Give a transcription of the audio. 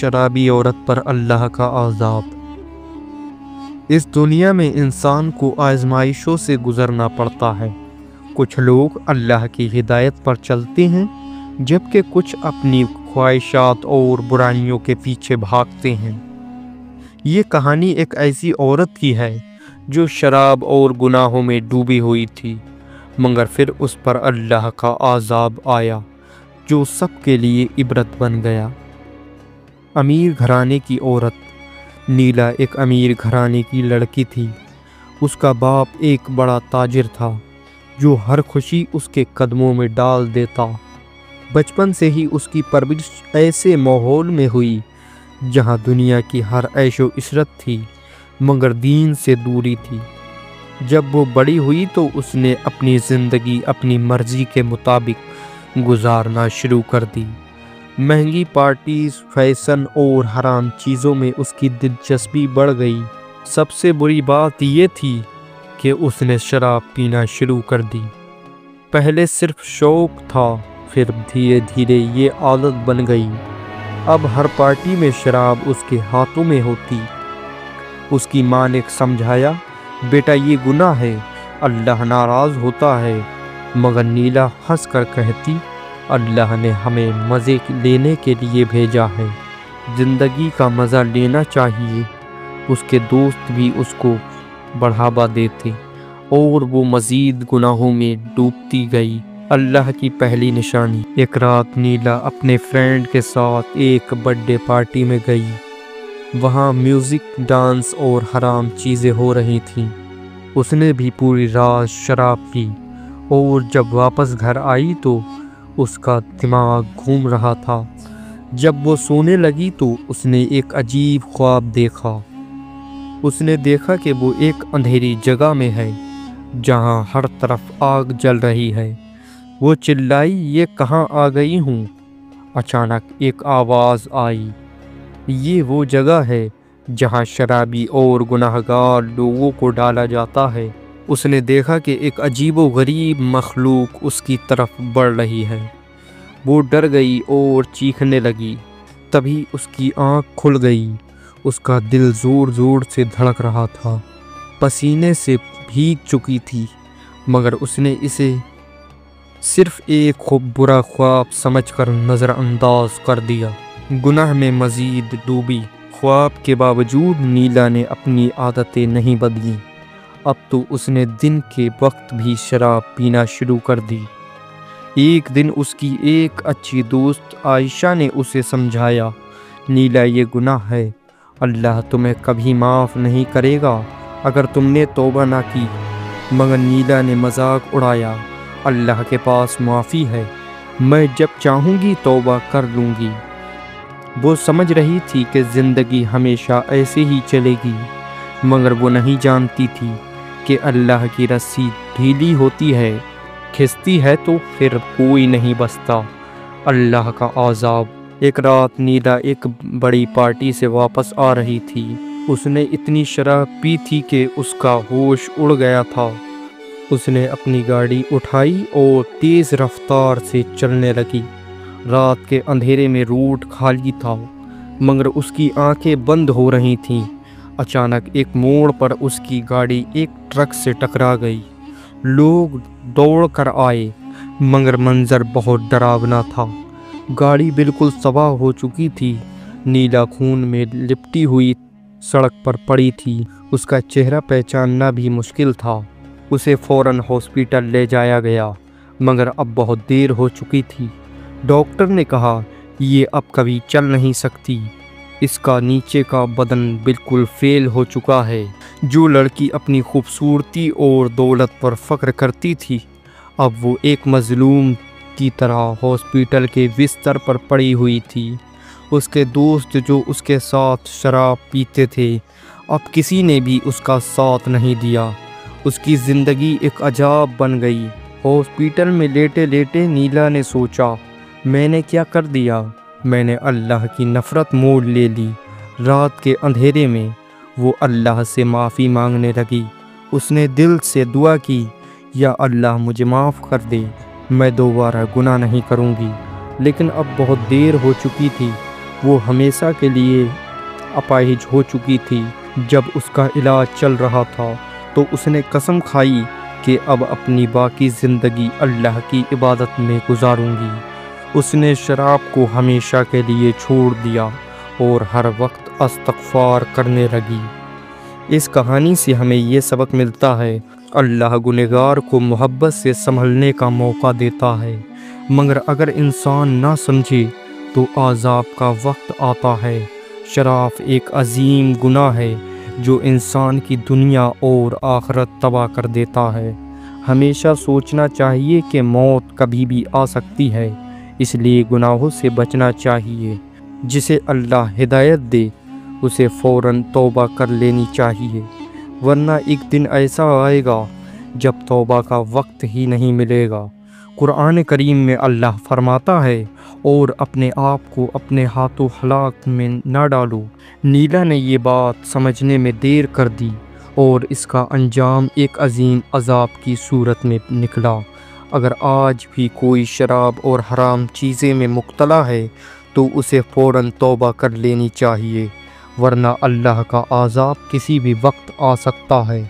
شرابی عورت پر اللہ کا عذاب۔ اس دنیا میں انسان کو آزمائشوں سے گزرنا پڑتا ہے۔ کچھ لوگ اللہ کی ہدایت پر چلتے ہیں جبکہ کچھ اپنی خواہشات اور برائیوں کے پیچھے بھاگتے ہیں۔ یہ کہانی ایک ایسی عورت کی ہے جو شراب اور گناہوں میں ڈوبی ہوئی تھی، مگر پھر اس پر اللہ کا عذاب آیا جو سب کے لیے عبرت بن گیا۔ امیر گھرانے کی عورت نیلا ایک امیر گھرانے کی لڑکی تھی۔ اس کا باپ ایک بڑا تاجر تھا جو ہر خوشی اس کے قدموں میں ڈال دیتا۔ بچپن سے ہی اس کی پرورش ایسے ماحول میں ہوئی جہاں دنیا کی ہر عیش و عشرت تھی مگر دین سے دوری تھی۔ جب وہ بڑی ہوئی تو اس نے اپنی زندگی اپنی مرضی کے مطابق گزارنا شروع کر دی۔ مہنگی پارٹیز، فیشن اور حرام چیزوں میں اس کی دلچسپی بڑھ گئی۔ سب سے بری بات یہ تھی کہ اس نے شراب پینا شروع کر دی۔ پہلے صرف شوق تھا، پھر دھیرے دھیرے یہ عادت بن گئی۔ اب ہر پارٹی میں شراب اس کے ہاتھوں میں ہوتی۔ اس کی ماں نے سمجھایا، بیٹا یہ گناہ ہے، اللہ ناراض ہوتا ہے، مگر نیلا ہنس کر کہتی، اللہ نے ہمیں مزے لینے کے لیے بھیجا ہے، زندگی کا مزہ لینا چاہیے۔ اس کے دوست بھی اس کو بڑھاوا دیتے اور وہ مزید گناہوں میں ڈوبتی گئی۔ اللہ کی پہلی نشانی۔ ایک رات نیلا اپنے فرینڈ کے ساتھ ایک برتھ ڈے پارٹی میں گئی۔ وہاں میوزک، ڈانس اور حرام چیزیں ہو رہی تھیں۔ اس نے بھی پوری رات شراب پی اور جب واپس گھر آئی تو اس کا دماغ گھوم رہا تھا۔ جب وہ سونے لگی تو اس نے ایک عجیب خواب دیکھا۔ اس نے دیکھا کہ وہ ایک اندھیری جگہ میں ہے جہاں ہر طرف آگ جل رہی ہے۔ وہ چلائی، یہ کہاں آ گئی ہوں؟ اچانک ایک آواز آئی، یہ وہ جگہ ہے جہاں شرابی اور گناہگار لوگوں کو ڈالا جاتا ہے۔ اس نے دیکھا کہ ایک عجیب و غریب مخلوق اس کی طرف بڑھ رہی ہے۔ وہ ڈر گئی اور چیخنے لگی۔ تبھی اس کی آنکھ کھل گئی۔ اس کا دل زور زور سے دھڑک رہا تھا، پسینے سے بھیگ چکی تھی، مگر اس نے اسے صرف ایک برا خواب سمجھ کر نظر انداز کر دیا۔ گناہ میں مزید ڈوبی۔ خواب کے باوجود نیلا نے اپنی عادتیں نہیں بدلیں۔ اب تو اس نے دن کے وقت بھی شراب پینا شروع کر دی۔ ایک دن اس کی ایک اچھی دوست عائشہ نے اسے سمجھایا، نیلا یہ گناہ ہے، اللہ تمہیں کبھی معاف نہیں کرے گا اگر تم نے توبہ نہ کی۔ مگر نیلا نے مذاق اڑایا، اللہ کے پاس معافی ہے، میں جب چاہوں گی توبہ کر لوں گی۔ وہ سمجھ رہی تھی کہ زندگی ہمیشہ ایسے ہی چلے گی، مگر وہ نہیں جانتی تھی کہ اللہ کی رسی ڈھیلی ہوتی ہے، کھنچتی ہے تو پھر کوئی نہیں بچتا۔ اللہ کا عذاب۔ ایک رات نیلا ایک بڑی پارٹی سے واپس آ رہی تھی۔ اس نے اتنی شراب پی تھی کہ اس کا ہوش اڑ گیا تھا۔ اس نے اپنی گاڑی اٹھائی اور تیز رفتار سے چلنے لگی۔ رات کے اندھیرے میں روڈ خالی تھا مگر اس کی آنکھیں بند ہو رہی تھیں۔ اچانک ایک موڑ پر اس کی گاڑی ایک ٹرک سے ٹکرا گئی۔ لوگ دوڑ کر آئے مگر منظر بہت ڈراونا تھا۔ گاڑی بالکل تباہ ہو چکی تھی۔ نیلا خون میں لپٹی ہوئی سڑک پر پڑی تھی۔ اس کا چہرہ پہچاننا بھی مشکل تھا۔ اسے فوراً ہاسپٹل لے جایا گیا مگر اب بہت دیر ہو چکی تھی۔ ڈاکٹر نے کہا یہ اب کبھی چل نہیں سکتی، اس کا نیچے کا بدن بالکل فیل ہو چکا ہے۔ جو لڑکی اپنی خوبصورتی اور دولت پر فخر کرتی تھی اب وہ ایک مظلوم کی طرح ہاسپٹل کے بستر پر پڑی ہوئی تھی۔ اس کے دوست جو اس کے ساتھ شراب پیتے تھے اب کسی نے بھی اس کا ساتھ نہیں دیا۔ اس کی زندگی ایک عذاب بن گئی۔ ہاسپٹل میں لیٹے لیٹے نیلا نے سوچا، میں نے کیا کر دیا؟ میں نے اللہ کی نفرت مول لے لی۔ رات کے اندھیرے میں وہ اللہ سے معافی مانگنے لگی۔ اس نے دل سے دعا کی، یا اللہ مجھے معاف کر دے، میں دوبارہ گناہ نہیں کروں گی۔ لیکن اب بہت دیر ہو چکی تھی۔ وہ ہمیشہ کے لیے اپاہج ہو چکی تھی۔ جب اس کا علاج چل رہا تھا تو اس نے قسم کھائی کہ اب اپنی باقی زندگی اللہ کی عبادت میں گزاروں گی۔ اس نے شراب کو ہمیشہ کے لیے چھوڑ دیا اور ہر وقت استغفار کرنے لگی۔ اس کہانی سے ہمیں یہ سبق ملتا ہے، اللہ گنہگار کو محبت سے سنبھلنے کا موقع دیتا ہے، مگر اگر انسان نہ سمجھے تو عذاب کا وقت آتا ہے۔ شراب ایک عظیم گناہ ہے جو انسان کی دنیا اور آخرت تباہ کر دیتا ہے۔ ہمیشہ سوچنا چاہیے کہ موت کبھی بھی آ سکتی ہے، اس لیے گناہوں سے بچنا چاہیے۔ جسے اللہ ہدایت دے اسے فوراً توبہ کر لینی چاہیے، ورنہ ایک دن ایسا آئے گا جب توبہ کا وقت ہی نہیں ملے گا۔ قرآن کریم میں اللہ فرماتا ہے، اور اپنے آپ کو اپنے ہاتھوں ہلاک میں نہ ڈالو۔ نیلا نے یہ بات سمجھنے میں دیر کر دی اور اس کا انجام ایک عظیم عذاب کی صورت میں نکلا۔ اگر آج بھی کوئی شراب اور حرام چیزیں میں مبتلا ہے تو اسے فوراً توبہ کر لینی چاہیے، ورنہ اللہ کا عذاب کسی بھی وقت آ سکتا ہے۔